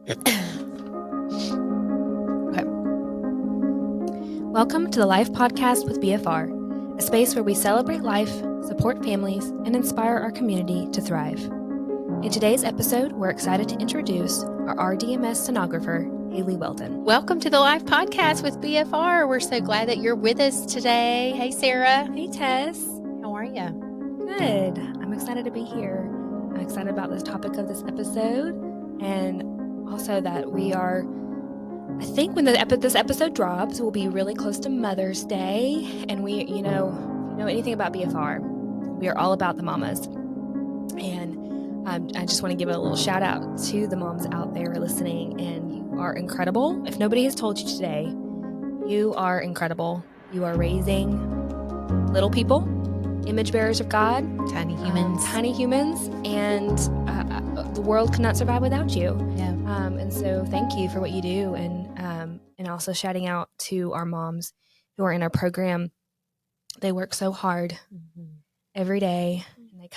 Okay. Welcome to the Life Podcast with BFR, a space where we celebrate life, support families, and inspire our community to thrive. In today's episode, we're excited to introduce our RDMS sonographer, Haley Weldon. Welcome to the Life Podcast with BFR. We're so glad that you're with us today. Hey, Sarah. Hey, Tess. How are you? Good. I'm excited to be here. I'm excited about the topic of this episode, and also that we are, I think when this episode drops, we'll be really close to Mother's Day, and we, if you know anything about BFR, we are all about the mamas, and I just want to give a little shout out to the moms out there listening, and you are incredible. If nobody has told you today, you are incredible. You are raising little people, image bearers of God, Tiny humans, and the world could not survive without you. Yeah. And so thank you for what you do, and also shouting out to our moms who are in our program. They work so hard every day,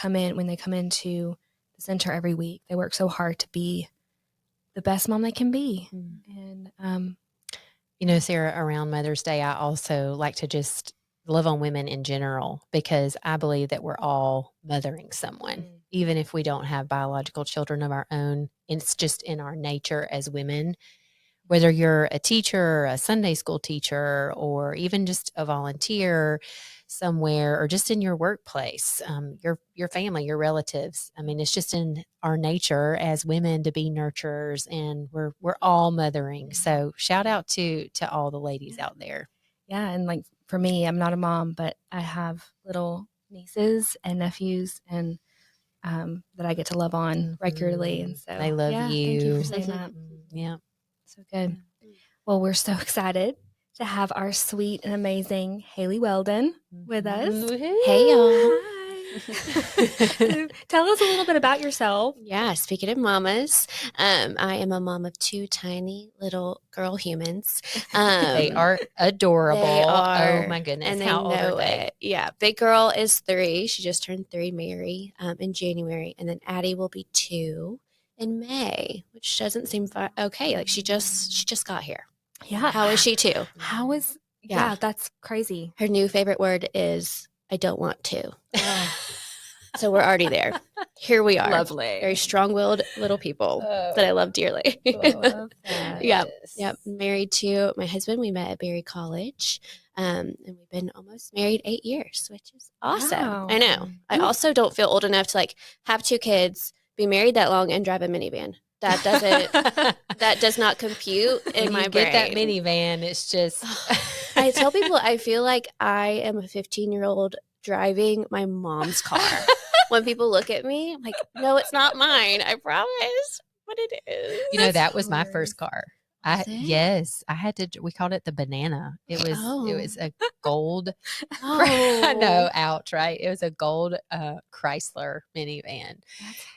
and when they come into the center every week, they work so hard to be the best mom they can be. And Sarah, around Mother's Day, I also like to just love on women in general, because I believe that we're all mothering someone, even if we don't have biological children of our own. It's just in our nature as women, whether you're a teacher, a Sunday school teacher, or even just a volunteer somewhere, or just in your workplace, your family, your relatives. I mean, it's just in our nature as women to be nurturers, and we're all mothering. So shout out to all the ladies out there. Yeah, and like for me, I'm not a mom, but I have little nieces and nephews, and that I get to love on regularly, and so they love you. Thank you for saying that. Yeah, so good. Well, we're so excited to have our sweet and amazing Haley Weldon with us. Hey, y'all. Hi. Tell us a little bit about yourself. Yeah, speaking of mamas, I am a mom of two tiny little girl humans. They are adorable. They are. Oh my goodness. And How they old know are they? it. Yeah, big girl is 3. She just turned 3, Mary, in January. And then Addie will be 2 in May, which doesn't seem okay. Like she just got here. Yeah. How is she 2? Yeah, that's crazy. Her new favorite word is I don't want to. So we're already there. Here we are. Lovely. Very strong-willed little people that I love dearly. Love that. Yep. Married to my husband. We met at Berry College. And we've been almost married 8 years, which is awesome. Wow. I know. I also don't feel old enough to have 2 kids, be married that long, and drive a minivan. That does not compute in my brain. Get that minivan, it's just I tell people I feel like I am a 15-year-old driving my mom's car. When people look at me, I'm like, no, it's not mine. I promise. But it is. that was my first car. Yes, I had to. We called it the banana. It was a gold. Oh. No, ouch! Right? It was a gold Chrysler minivan.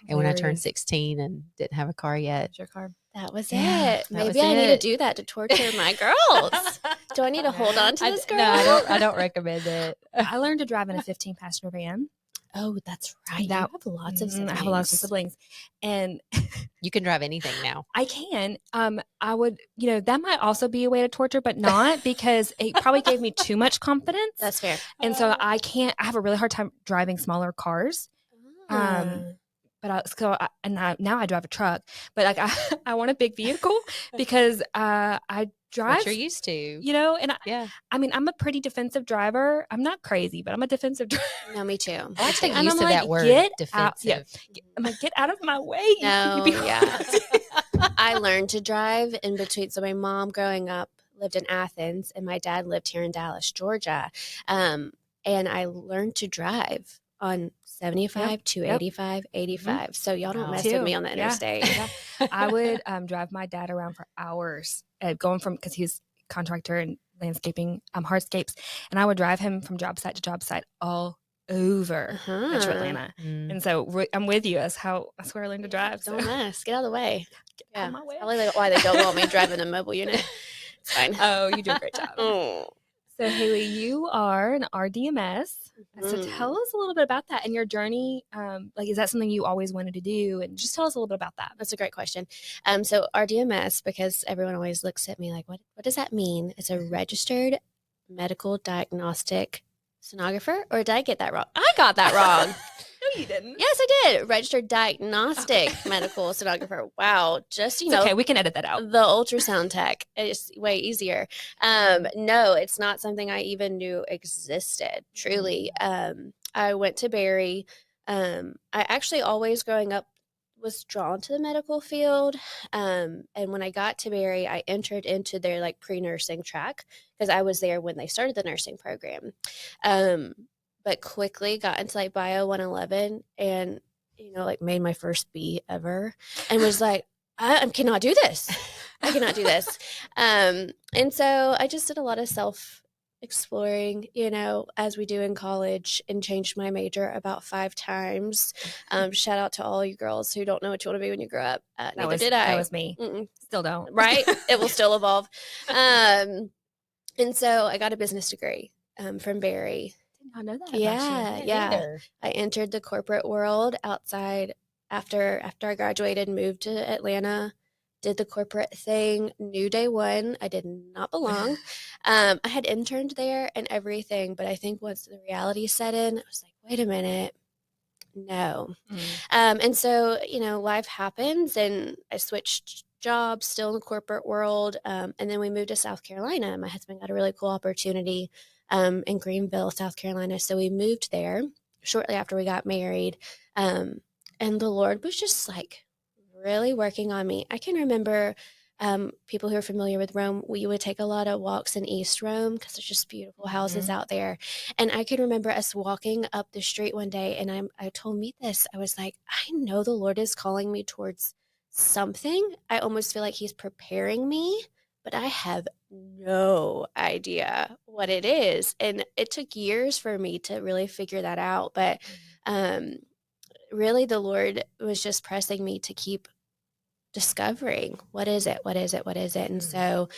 And when I turned 16 and didn't have a car yet, Your car. That was Yeah, it. that Maybe was I need it. to do that to torture my girls. Do I need to hold on to this girl? No, I don't recommend it. I learned to drive in a 15-passenger van. Oh, that's right. That- you have lots of siblings. I have lots of siblings, and You can drive anything now. I can. I would, that might also be a way to torture, but not because it probably gave me too much confidence. That's fair. And so I have a really hard time driving smaller cars. Now I drive a truck, but I want a big vehicle because I drive. What you're used to. And I'm a pretty defensive driver. I'm not crazy, but I'm a defensive driver. No, me too. I like the And use I'm of like, that word, get defensive. out. I'm like, get out of my way. No, You be- yeah. I learned to drive in between. So my mom growing up lived in Athens and my dad lived here in Dallas, Georgia. And I learned to drive on 75, 285, 85. So y'all don't mess with me on the interstate. Yeah. I would drive my dad around for hours going from, because he's a contractor and landscaping, hardscapes. And I would drive him from job site to job site all over Metro Atlanta. And so I'm with you. That's where I learned to drive. So. Don't mess. Get out of the way. Get out of my way. Probably why they don't want me driving a mobile unit. It's fine. Oh, you do a great job. So, Haley, you are an RDMS. So, tell us a little bit about that and your journey. Like, is that something you always wanted to do? And just tell us a little bit about that. That's a great question. So RDMS, because everyone always looks at me like, what does that mean? It's a registered medical diagnostic sonographer, or did I get that wrong? I got that wrong. No, you didn't. Yes, I did. Registered diagnostic medical sonographer. Wow. Just, It's okay. We can edit that out. The ultrasound tech is way easier. No, it's not something I even knew existed, truly. I went to Barry. I actually always growing up was drawn to the medical field. And when I got to Barry, I entered into their like pre-nursing track because I was there when they started the nursing program. But quickly got into like bio 111 and, like made my first B ever and was like, I cannot do this. I cannot do this. And so I just did a lot of self-exploring, as we do in college, and changed my major about 5 times. Shout out to all you girls who don't know what you want to be when you grow up. Neither did I. That was me. Still don't. Right? It will still evolve. And so I got a business degree from Barry. I know that. Yeah. I entered the corporate world outside after I graduated, moved to Atlanta, did the corporate thing, knew day one I did not belong. I had interned there and everything, but I think once the reality set in, I was like, wait a minute, no. And so, life happens and I switched jobs, still in the corporate world. And then we moved to South Carolina. My husband got a really cool opportunity in Greenville, South Carolina. So we moved there shortly after we got married. And the Lord was just like really working on me. I can remember people who are familiar with Rome, we would take a lot of walks in East Rome because there's just beautiful houses out there. And I can remember us walking up the street one day and I told me this. I was like, I know the Lord is calling me towards something. I almost feel like he's preparing me, but I have no idea what it is. And it took years for me to really figure that out. But really, the Lord was just pressing me to keep discovering what is it. And so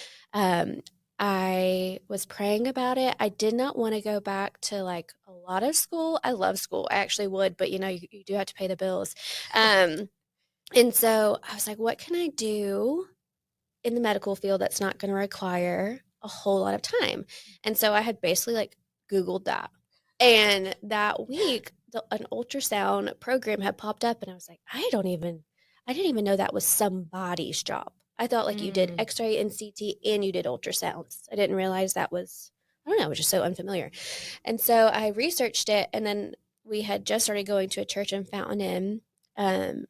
I was praying about it. I did not want to go back to like a lot of school. I love school. I actually would, but you do have to pay the bills. And so I was like, what can I do in the medical field that's not going to require a whole lot of time? And so I had basically like Googled that. And that week, an ultrasound program had popped up and I was like, I didn't even know that was somebody's job. I thought like you did x-ray and CT and you did ultrasounds. I didn't realize that was, I don't know, it was just so unfamiliar. And so I researched it and then we had just started going to a church in Fountain Inn.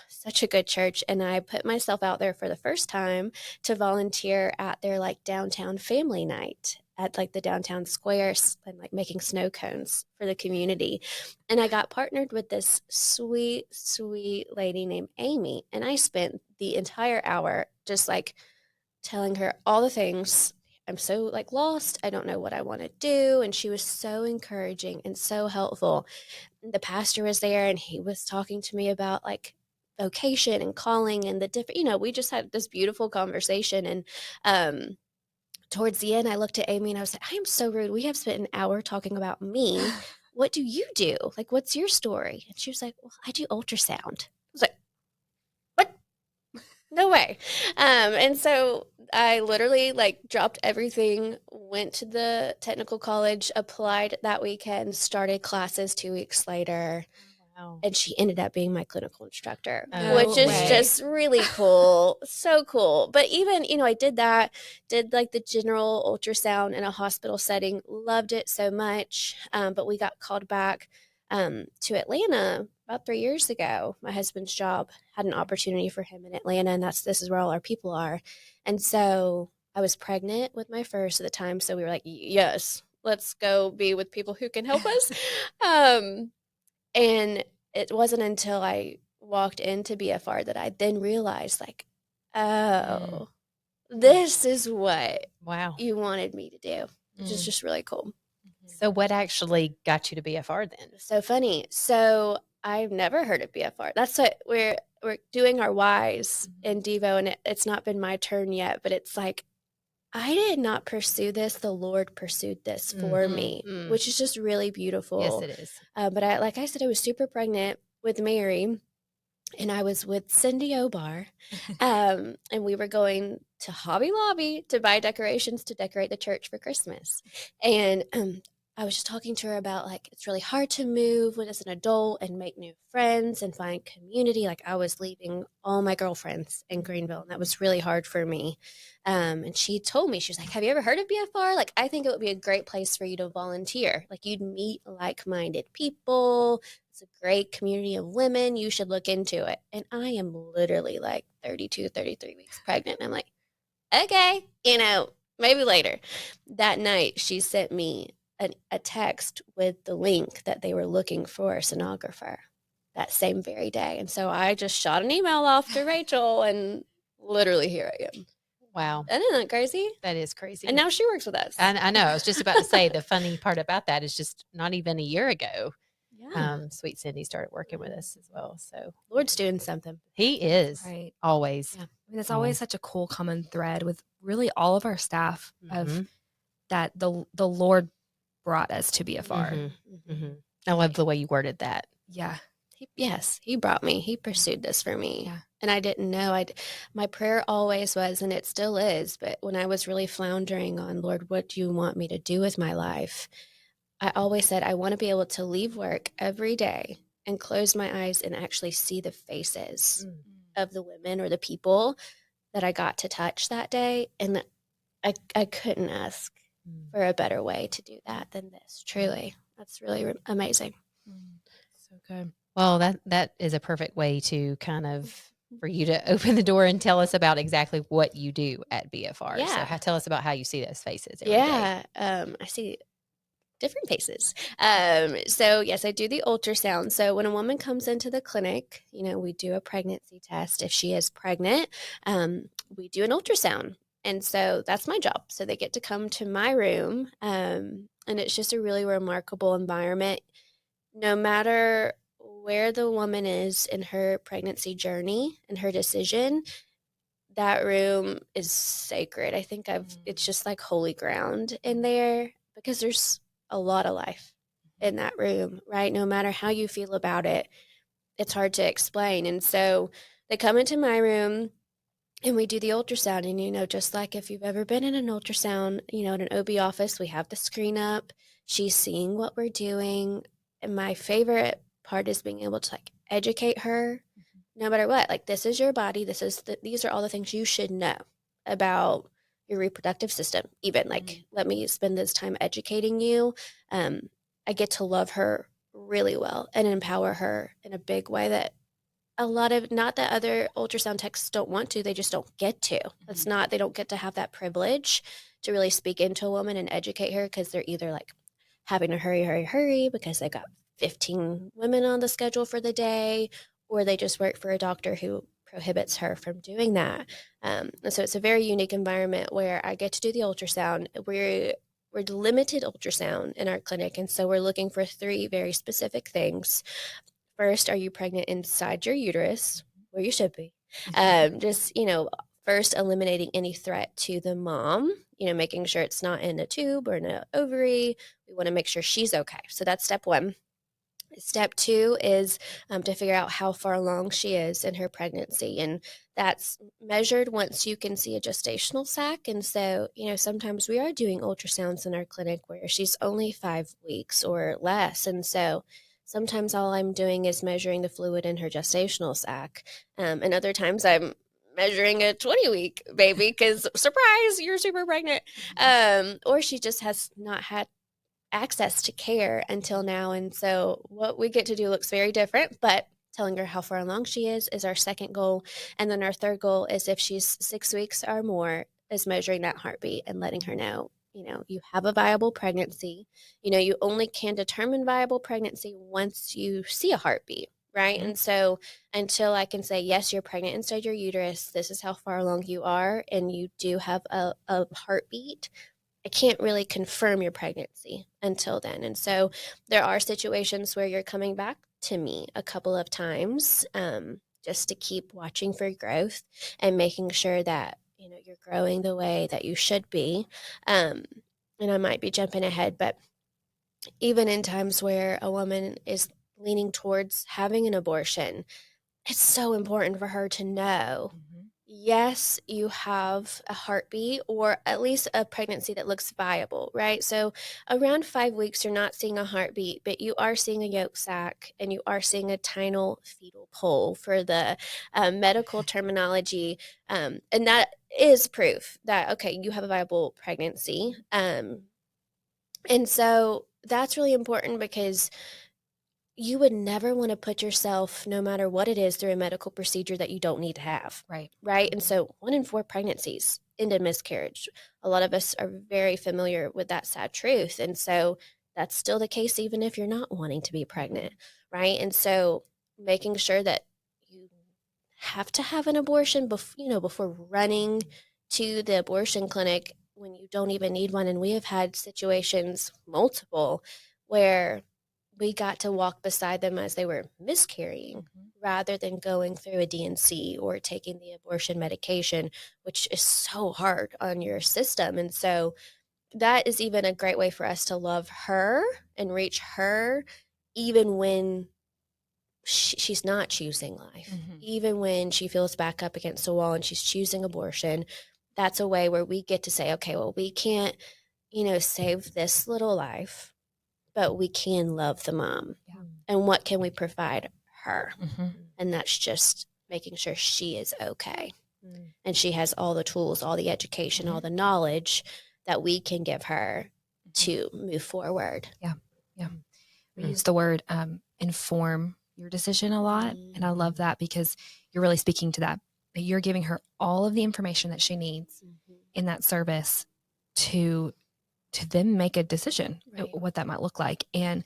Such a good church, and I put myself out there for the first time to volunteer at their like downtown family night at like the downtown square and like making snow cones for the community. And I got partnered with this sweet lady named Amy, and I spent the entire hour just like telling her all the things. I'm so like lost. I don't know what I want to do. And she was so encouraging and so helpful. The pastor was there and he was talking to me about like vocation and calling and the different, we just had this beautiful conversation. And towards the end, I looked at Amy and I was like, I am so rude. We have spent an hour talking about me. What do you do? Like, what's your story? And she was like, well, I do ultrasound. I was like, what? No way. And so I literally like dropped everything, went to the technical college, applied that weekend, started classes 2 weeks later. Wow. And she ended up being my clinical instructor, which is just really cool. So cool. But even, I did like the general ultrasound in a hospital setting, loved it so much. But we got called back to Atlanta about 3 years ago. My husband's job had an opportunity for him in Atlanta, and this is where all our people are. And so I was pregnant with my first at the time. So we were like, yes, let's go be with people who can help us. And it wasn't until I walked into BFR that I then realized like, oh, this is what you wanted me to do, which is just really cool. So what actually got you to BFR then? So funny. So I've never heard of BFR. That's what we're doing our Ys in Devo, and it's not been my turn yet, but it's like I did not pursue this. The Lord pursued this for me, which is just really beautiful. Yes, it is. But like I said, I was super pregnant with Mary, and I was with Cindy Obar, and we were going to Hobby Lobby to buy decorations to decorate the church for Christmas. And I was just talking to her about, like, it's really hard to move when as an adult and make new friends and find community. Like, I was leaving all my girlfriends in Greenville, and that was really hard for me. And she told me, she was like, have you ever heard of BFR? Like, I think it would be a great place for you to volunteer. Like, you'd meet like-minded people. It's a great community of women. You should look into it. And I am literally like 32, 33 weeks pregnant. And I'm like, okay, maybe later. That night, she sent me a text with the link that they were looking for a sonographer that same very day. And so I just shot an email off to Rachel, and literally here I am. Wow. Isn't that crazy? That is crazy. And now she works with us. I know. I was just about to say, the funny part about that is just not even a year ago, Sweet Cindy started working with us as well. So Lord's doing something. He is. Right. Always. Yeah. I mean, it's always such a cool common thread with really all of our staff of that the Lord brought us to BFR. I love the way you worded that. Yeah. He brought me. He pursued this for me. Yeah. And I didn't know. My prayer always was, and it still is, but when I was really floundering on, Lord, what do you want me to do with my life? I always said, I want to be able to leave work every day and close my eyes and actually see the faces of the women or the people that I got to touch that day. And I couldn't ask for a better way to do that than this. Truly. That's really amazing. So good. Well, that is a perfect way to kind of, for you to open the door and tell us about exactly what you do at BFR. Yeah. So tell us about how you see those faces every day. I see different faces. So yes, I do the ultrasound. So when a woman comes into the clinic, we do a pregnancy test. If she is pregnant, we do an ultrasound. And so that's my job. So they get to come to my room. And it's just a really remarkable environment. No matter where the woman is in her pregnancy journey and her decision, that room is sacred. I think it's just like holy ground in there, because there's a lot of life in that room, right? No matter how you feel about it, it's hard to explain. And so they come into my room and we do the ultrasound. And, just like if you've ever been in an ultrasound, in an OB office, we have the screen up. She's seeing what we're doing. And my favorite part is being able to educate her no matter what. Like, this is your body. These are all the things you should know about your reproductive system. Even let me spend this time educating you. I get to love her really well and empower her in a big way that not that other ultrasound techs don't want to, they just don't get to. They don't get to have that privilege to really speak into a woman and educate her, because they're either having to hurry because they got 15 women on the schedule for the day, or they just work for a doctor who prohibits her from doing that. And so it's a very unique environment where I get to do the ultrasound. We're limited ultrasound in our clinic, and so we're looking for 3 very specific things. First, are you pregnant inside your uterus, where you should be? First eliminating any threat to the mom, making sure it's not in a tube or in an ovary. We want to make sure she's okay. So that's step 1. Step 2 is to figure out how far along she is in her pregnancy. And that's measured once you can see a gestational sac. And so, sometimes we are doing ultrasounds in our clinic where she's only 5 weeks or less. And so sometimes all I'm doing is measuring the fluid in her gestational sac. And other times I'm measuring a 20-week baby because, surprise, you're super pregnant. Or she just has not had access to care until now. And so what we get to do looks very different, but telling her how far along she is our second goal. And then our third goal is, if she's 6 weeks or more, is measuring that heartbeat and letting her know, you have a viable pregnancy. You only can determine viable pregnancy once you see a heartbeat, right? And so until I can say, yes, you're pregnant inside your uterus, this is how far along you are, and you do have a heartbeat, I can't really confirm your pregnancy until then. And so there are situations where you're coming back to me a couple of times just to keep watching for growth and making sure that, you're growing the way that you should be. And I might be jumping ahead, but even in times where a woman is leaning towards having an abortion, it's so important for her to know, yes, you have a heartbeat or at least a pregnancy that looks viable, right? So around 5 weeks, you're not seeing a heartbeat, but you are seeing a yolk sac and you are seeing a tiny fetal pole for the medical terminology. And that is proof that, okay, you have a viable pregnancy. And so that's really important because you would never want to put yourself, no matter what it is, through a medical procedure that you don't need to have. Right. Right. And so 1 in 4 pregnancies end in miscarriage. A lot of us are very familiar with that sad truth. And so that's still the case, even if you're not wanting to be pregnant. Right. And so making sure that you have to have an abortion before running to the abortion clinic when you don't even need one. And we have had situations, multiple, where we got to walk beside them as they were miscarrying rather than going through a DNC or taking the abortion medication, which is so hard on your system. And so that is even a great way for us to love her and reach her, even when she's not choosing life, even when she feels back up against the wall and she's choosing abortion. That's a way where we get to say, okay, well, we can't, save this little life, but we can love the mom. Yeah. And what can we provide her? And that's just making sure she is okay. And she has all the tools, all the education, all the knowledge that we can give her to move forward. Yeah. We use the word inform your decision a lot. And I love that because you're really speaking to that. You're giving her all of the information that she needs in that service to then make a decision, what that might look like. And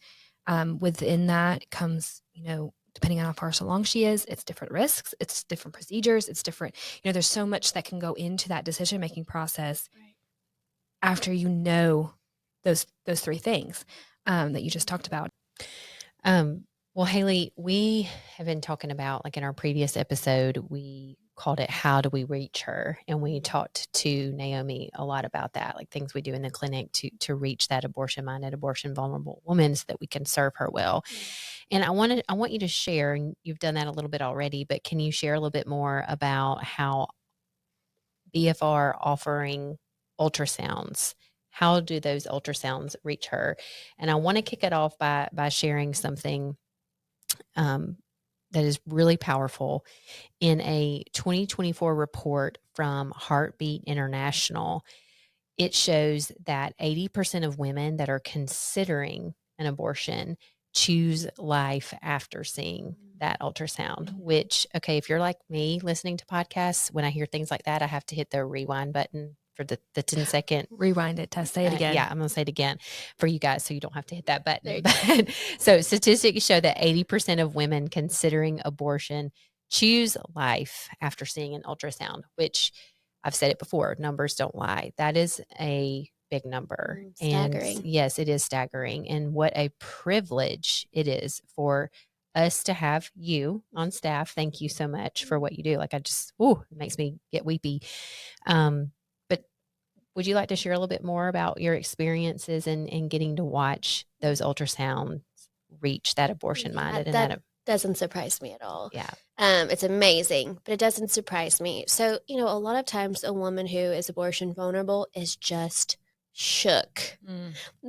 within that comes, depending on how far along she is, it's different risks, it's different procedures, it's different, there's so much that can go into that decision-making process after those 3 things that you just talked about. Well, Haley, we have been talking about, like in our previous episode, we called it How Do We Reach Her? And we talked to Naomi a lot about that, like things we do in the clinic to reach that abortion-minded, abortion-vulnerable woman so that we can serve her well. And I want you to share, and you've done that a little bit already, but can you share a little bit more about how BFR offering ultrasounds, how do those ultrasounds reach her? And I want to kick it off by sharing something that is really powerful. In a 2024 report from Heartbeat International, it shows that 80% of women that are considering an abortion choose life after seeing that ultrasound, which, okay, if you're like me listening to podcasts, when I hear things like that, I have to hit the rewind button for the 10-second. Rewind it, Tess, say it again. Yeah, I'm going to say it again for you guys so you don't have to hit that button. But, so statistics show that 80% of women considering abortion choose life after seeing an ultrasound, which I've said it before, numbers don't lie. That is a big number. Staggering. And yes, it is staggering. And what a privilege it is for us to have you on staff. Thank you so much for what you do. Like it makes me get weepy. But would you like to share a little bit more about your experiences in getting to watch those ultrasounds reach that abortion-minded? And that doesn't surprise me at all. Yeah. It's amazing, but it doesn't surprise me. So, a lot of times a woman who is abortion vulnerable is just shook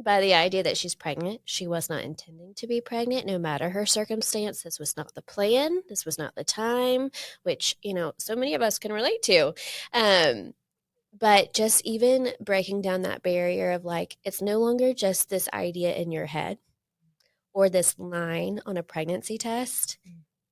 by the idea that she's pregnant. She was not intending to be pregnant, no matter her circumstance. This was not the plan. This was not the time, which, so many of us can relate to. But just even breaking down that barrier of like, it's no longer just this idea in your head or this line on a pregnancy test.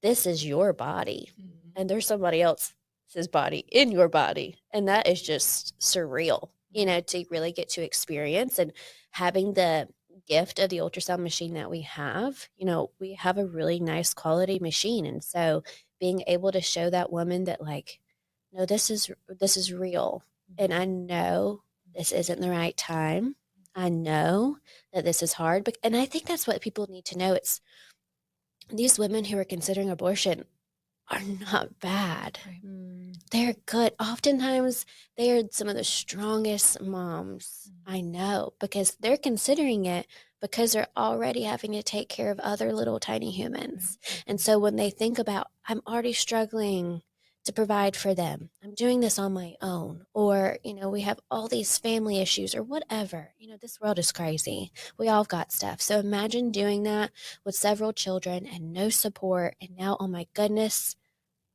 This is your body, and there's somebody else's body in your body. And that is just surreal, to really get to experience. And having the gift of the ultrasound machine that we have a really nice quality machine. And so being able to show that woman that like, no, this is real. And I know this isn't the right time. I know that this is hard. And I think that's what people need to know. It's these women who are considering abortion are not bad. Right. They're good. Oftentimes, they are some of the strongest moms I know because they're considering it because they're already having to take care of other little tiny humans. Right. And so when they think about, I'm already struggling to provide for them, I'm doing this on my own, or, we have all these family issues or whatever, this world is crazy. We all got stuff. So imagine doing that with several children and no support. And now, oh my goodness,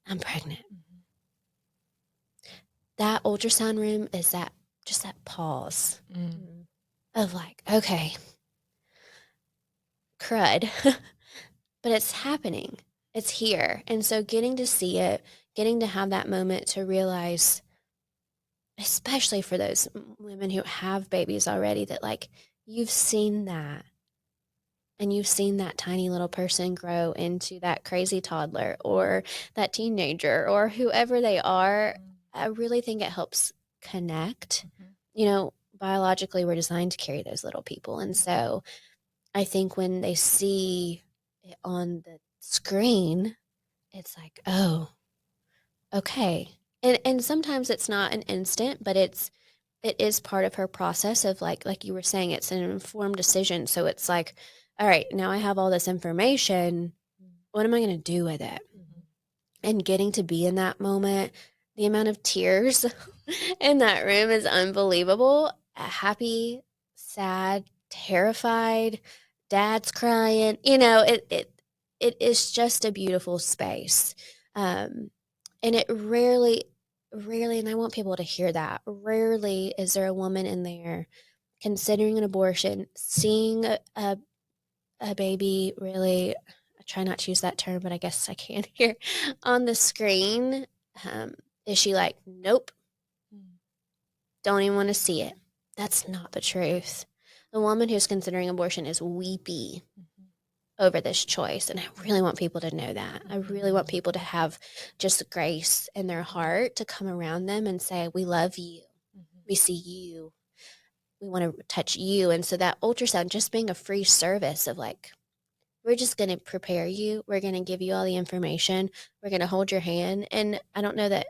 I'm pregnant. That ultrasound room is that pause of like, okay, crud, but it's happening. It's here. And so getting to see it, getting to have that moment to realize, especially for those women who have babies already, that like you've seen that and you've seen that tiny little person grow into that crazy toddler or that teenager or whoever they are. I really think it helps connect. Biologically, we're designed to carry those little people. And so I think when they see it on the screen, it's like, oh, okay. And sometimes it's not an instant, but it is part of her process of like you were saying, it's an informed decision. So it's like, all right, now I have all this information. What am I going to do with it? And getting to be in that moment, the amount of tears in that room is unbelievable. Happy, sad, terrified, dad's crying. It is just a beautiful space. And it rarely, and I want people to hear that, rarely is there a woman in there considering an abortion, seeing a baby really, I try not to use that term, but I guess I can here, on the screen. Is she like, nope, don't even want to see it? That's not the truth. The woman who's considering abortion is weepy over this choice. And I really want people to know that. I really want people to have just grace in their heart to come around them and say, we love you. We see you. We want to touch you. And so that ultrasound just being a free service of like, we're just going to prepare you. We're going to give you all the information. We're going to hold your hand. And I don't know that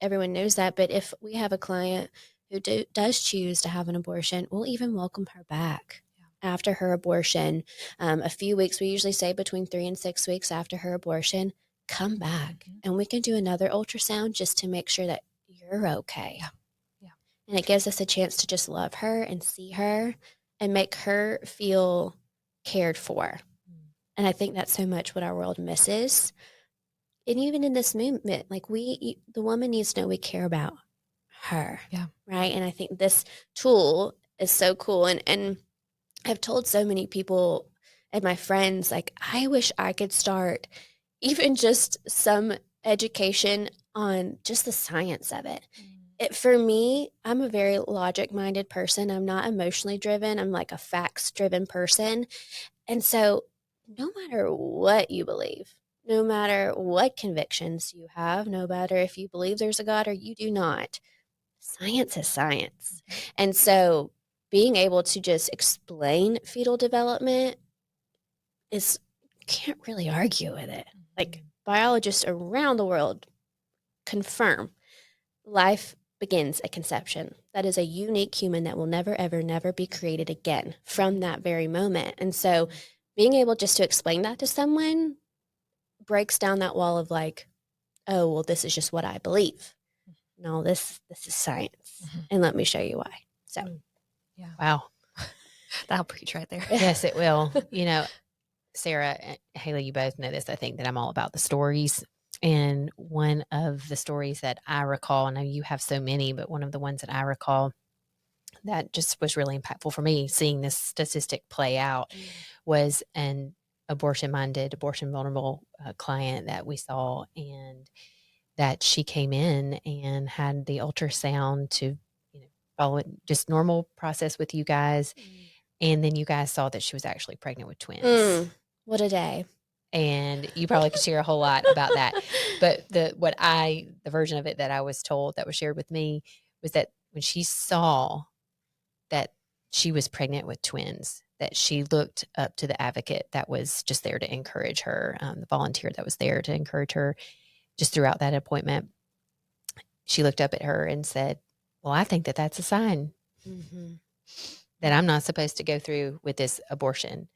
everyone knows that, but if we have a client who does choose to have an abortion, we'll even welcome her back after her abortion. A few weeks, we usually say between 3 and 6 weeks after her abortion, come back and we can do another ultrasound just to make sure that you're okay. Yeah. And it gives us a chance to just love her and see her and make her feel cared for. And I think that's so much what our world misses. And even in this movement, like the woman needs to know we care about her. Yeah. Right. And I think this tool is so cool. And I've told so many people and my friends, like, I wish I could start even just some education on just the science of it. For me, I'm a very logic-minded person. I'm not emotionally driven. I'm like a facts-driven person. And so no matter what you believe, no matter what convictions you have, no matter if you believe there's a God or you do not, science is science. And so being able to just explain fetal development can't really argue with it. Like biologists around the world confirm life begins at conception. That is a unique human that will never, ever, never be created again from that very moment. And so being able just to explain that to someone breaks down that wall of like, oh, well, this is just what I believe. No, this is science. And let me show you why. So, yeah. Wow. That'll preach right there. Yes, it will. Sarah and Haley, you both know this. I think that I'm all about the stories. And one of the stories that I recall, I know you have so many, but one of the ones that I recall that just was really impactful for me, seeing this statistic play out, was an abortion-minded, abortion-vulnerable client that we saw, and that she came in and had the ultrasound to follow it, just normal process with you guys. And then you guys saw that she was actually pregnant with twins. What a day. And you probably could share a whole lot about that. But the version of it that I was told, that was shared with me, was that when she saw that she was pregnant with twins, that she looked up to the advocate that was just there to encourage her, the volunteer that was there to encourage her. just throughout that appointment, she looked up at her and said, well, I think that that's a sign that I'm not supposed to go through with this abortion.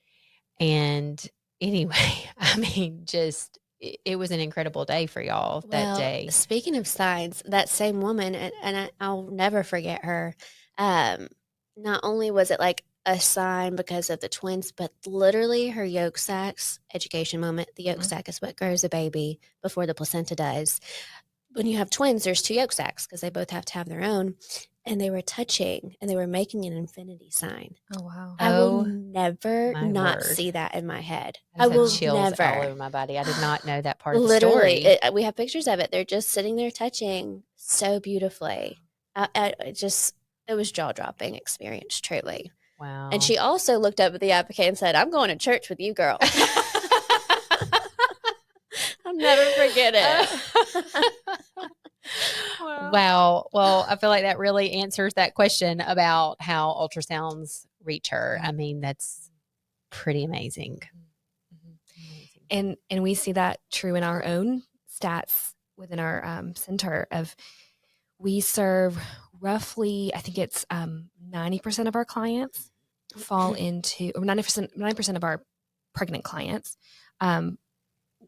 And anyway, I mean, just it was an incredible day for y'all that day. Speaking of signs, that same woman, and I'll never forget her. Not only was it like a sign because of the twins, but literally her yolk sacs, education moment, the yolk sac is what grows a baby before the placenta does. When you have twins, there's 2 yolk sacs because they both have to have their own. And they were touching and they were making an infinity sign. Oh, wow. I will never not word. see that in my head. I will chills never. all over my body. I did not know that part of the Literally, story. we have pictures of it. They're just sitting there touching so beautifully. It was jaw-dropping experience, truly. Wow. And she also looked up at the advocate and said, I'm going to church with you, girl. I'll never forget it. Wow. Well, I feel like that really answers that question about how ultrasounds reach her. I mean, that's pretty amazing. And we see that true in our own stats within our center of we serve roughly, I think it's 90% of our clients fall into, or 90% of our pregnant clients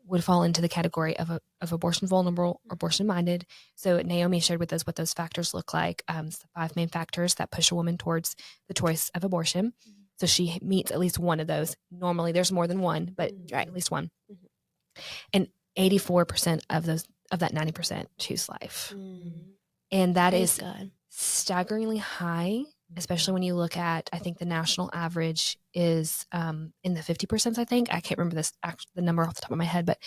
would fall into the category of abortion vulnerable or abortion minded. So Naomi shared with us what those factors look like. It's the 5 main factors that push a woman towards the choice of abortion. So she meets at least one of those. Normally there's more than one, but at least one. And 84% of that 90% choose life. And that is staggeringly high, especially when you look at, I think the national average is in the 50%, I think. I can't remember the number off the top of my head, but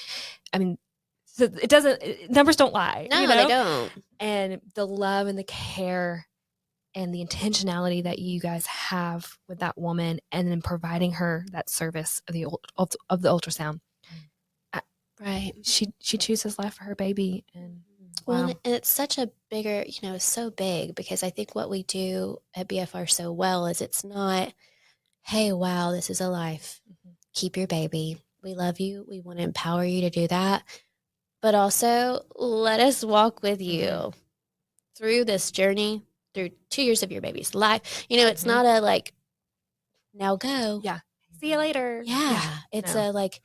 I mean, so numbers don't lie. No, they don't. And the love and the care and the intentionality that you guys have with that woman and then providing her that service of the ultrasound. Right. She chooses life for her baby. And well, wow. and it's such a bigger, it's so big because I think what we do at BFR so well is it's not, hey, wow, this is a life. Keep your baby. We love you. We want to empower you to do that. But also let us walk with you through this journey, through 2 years of your baby's life. It's not a like, now go. Yeah. See you later. Yeah. It's a like,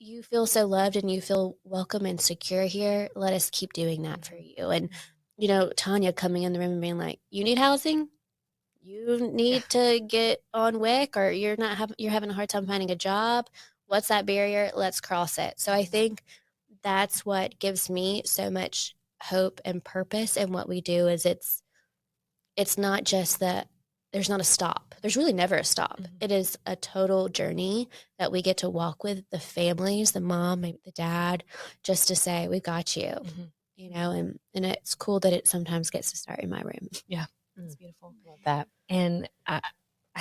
you feel so loved and you feel welcome and secure here. Let us keep doing that for you. And, Tanya coming in the room and being like, you need housing? You need to get on WIC or you're having a hard time finding a job. What's that barrier? Let's cross it. So I think that's what gives me so much hope and purpose in what we do is it's not just that there's not a stop. There's really never a stop. It is a total journey that we get to walk with the families, the mom, maybe the dad, just to say, we've got you, and it's cool that it sometimes gets to start in my room. Yeah. It's beautiful. Love that. And I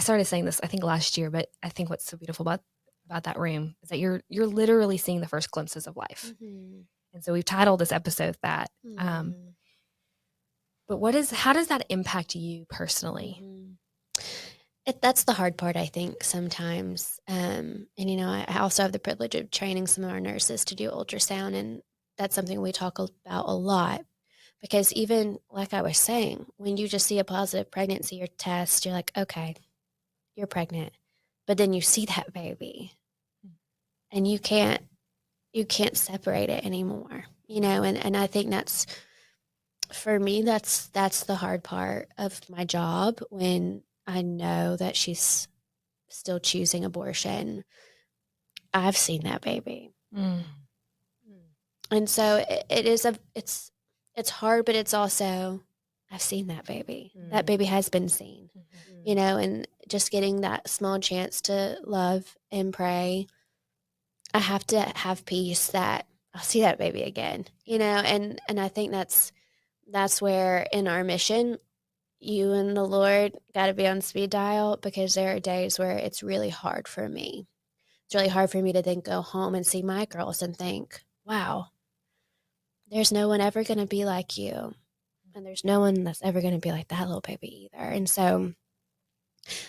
started saying this, I think last year, but I think what's so beautiful about that room is that you're literally seeing the first glimpses of life. And so we've titled this episode that, but how does that impact you personally? That's the hard part, I think, sometimes. And, I also have the privilege of training some of our nurses to do ultrasound. And that's something we talk about a lot. Because even, like I was saying, when you just see a positive pregnancy or test, you're like, okay, you're pregnant. But then you see that baby. And you can't separate it anymore. And I think that's, for me, that's the hard part of my job when I know that she's still choosing abortion. I've seen that baby. And so it's hard, but it's also, I've seen that baby. That baby has been seen, and just getting that small chance to love and pray. I have to have peace that I'll see that baby again, and I think that's where in our mission, you and the Lord got to be on speed dial because there are days where it's really hard for me. It's really hard for me to then go home and see my girls and think, wow, there's no one ever going to be like you. And there's no one that's ever going to be like that little baby either. And so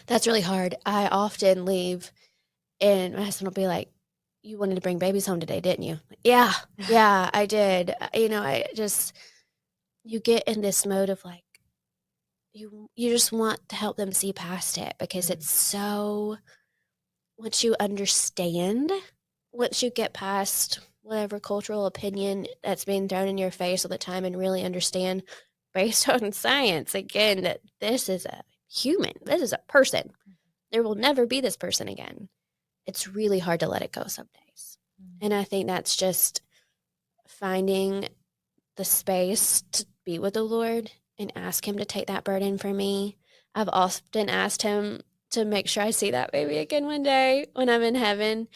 that's really hard. I often leave and my husband will be like, you wanted to bring babies home today, didn't you? Yeah, I did. You get in this mode of like, you just want to help them see past it, because it's so, once you understand, once you get past whatever cultural opinion that's being thrown in your face all the time and really understand, based on science, again, that this is a human, this is a person. There will never be this person again. It's really hard to let it go some days. And I think that's just finding the space to be with the Lord and ask him to take that burden for me. I've often asked him to make sure I see that baby again one day when I'm in heaven.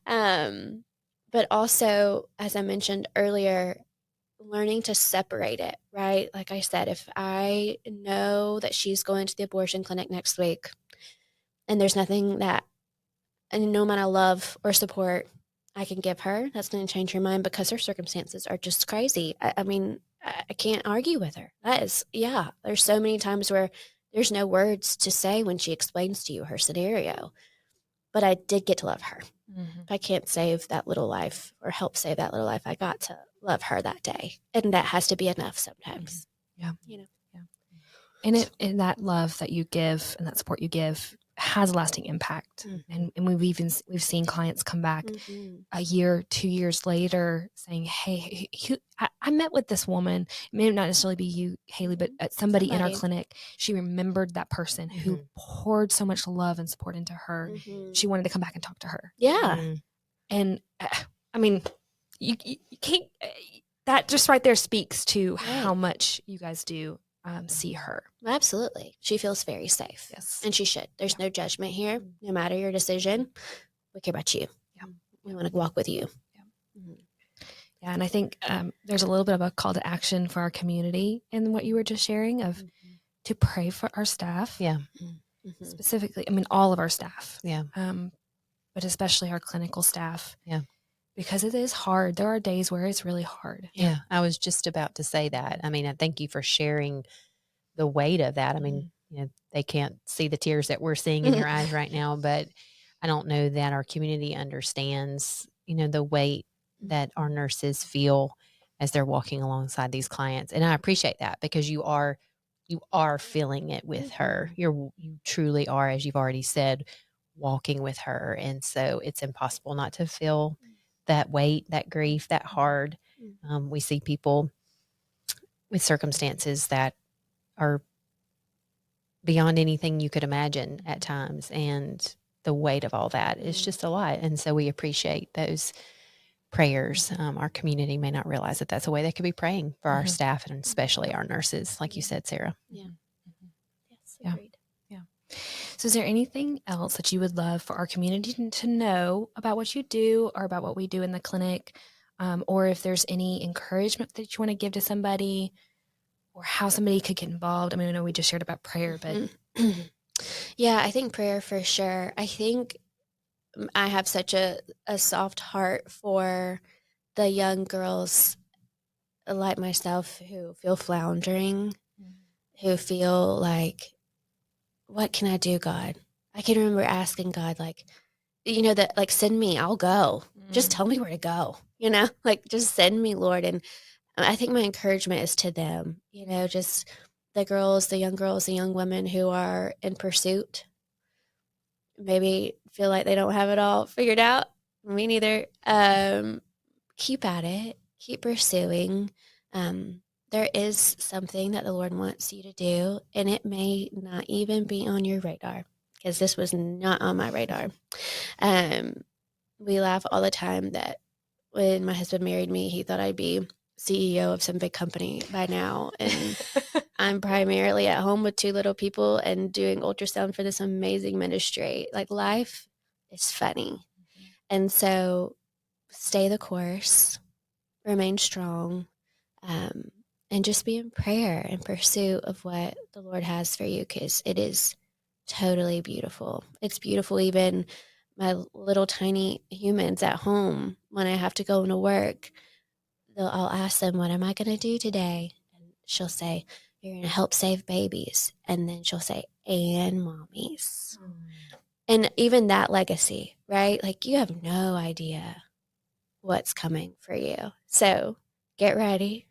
But also, as I mentioned earlier, learning to separate it, right? Like I said, if I know that she's going to the abortion clinic next week and there's nothing that, and no amount of love or support I can give her, that's going to change her mind, because her circumstances are just crazy. I mean, I can't argue with her. That is, yeah, there's so many times where there's no words to say when she explains to you her scenario. But I did get to love her. If I can't save that little life or help save that little life, I got to love her that day. And that has to be enough sometimes. Yeah. You know? Yeah. And that love that you give and that support you give has a lasting impact. And we've seen clients come back a year, 2 years later saying, hey, I met with this woman. It may not necessarily be you, Haley, but somebody in our clinic. She remembered that person who poured so much love and support into her. She wanted to come back and talk to her. Yeah. And I mean, you can't, that just right there speaks to how much you guys do see her. Absolutely. She feels very safe. Yes. And she should. There's no judgment here. No matter your decision, we care about you. Yeah. We want to walk with you. Yeah. Yeah. And I think there's a little bit of a call to action for our community in what you were just sharing of to pray for our staff. Yeah. Specifically, I mean, all of our staff. Yeah. But especially our clinical staff. Yeah. Because it is hard. There are days where it's really hard. Yeah. I was just about to say that. I mean, I thank you for sharing the weight of that. I mean, you know, they can't see the tears that we're seeing in your eyes right now, but I don't know that our community understands, you know, the weight that our nurses feel as they're walking alongside these clients. And I appreciate that, because you are feeling it with her. You truly are, as you've already said, walking with her. And so it's impossible not to feel that weight, that grief, that hard. We see people with circumstances that are beyond anything you could imagine at times. And the weight of all that is just a lot. And so we appreciate those prayers. Our community may not realize that that's a way they could be praying for our staff, and especially our nurses, like you said, Sarah. Yeah. Yes, Yeah. agreed. Yeah. So is there anything else that you would love for our community to know about what you do or about what we do in the clinic? Or if there's any encouragement that you want to give to somebody, or how somebody could get involved? I mean, I know we just shared about prayer, but yeah, I think prayer for sure. I think I have such a soft heart for the young girls like myself who feel floundering, who feel like, what can I do, God? I can remember asking God, like, you know, that, like, send me, I'll go. Just tell me where to go, you know, like, just send me, Lord. And I think my encouragement is to them, you know, just the young girls, the young women who are in pursuit, maybe feel like they don't have it all figured out. Me neither. Keep at it. Keep pursuing. There is something that the Lord wants you to do, and it may not even be on your radar, because this was not on my radar. We laugh all the time that when my husband married me, he thought I'd be CEO of some big company by now. And I'm primarily at home with 2 little people and doing ultrasound for this amazing ministry. Like, life is funny. And so stay the course, remain strong, and just be in prayer and pursuit of what the Lord has for you, because it is totally beautiful. It's beautiful, even my little tiny humans at home, when I have to go into work, I'll ask them, what am I going to do today? And she'll say, you're going to help save babies. And then she'll say, and mommies. And even that legacy, right? Like, you have no idea what's coming for you. So get ready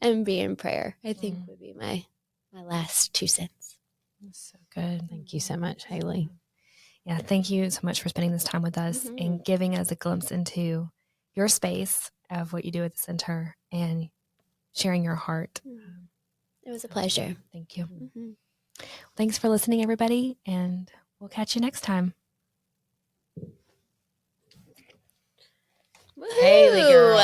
and be in prayer, I think would be my last 2 cents. That's so good. Thank you so much, Haley. Yeah, thank you so much for spending this time with us and giving us a glimpse into your space of what you do at the center and sharing your heart. It was a pleasure. Thank you. Thanks for listening, everybody, and we'll catch you next time. Haley girl.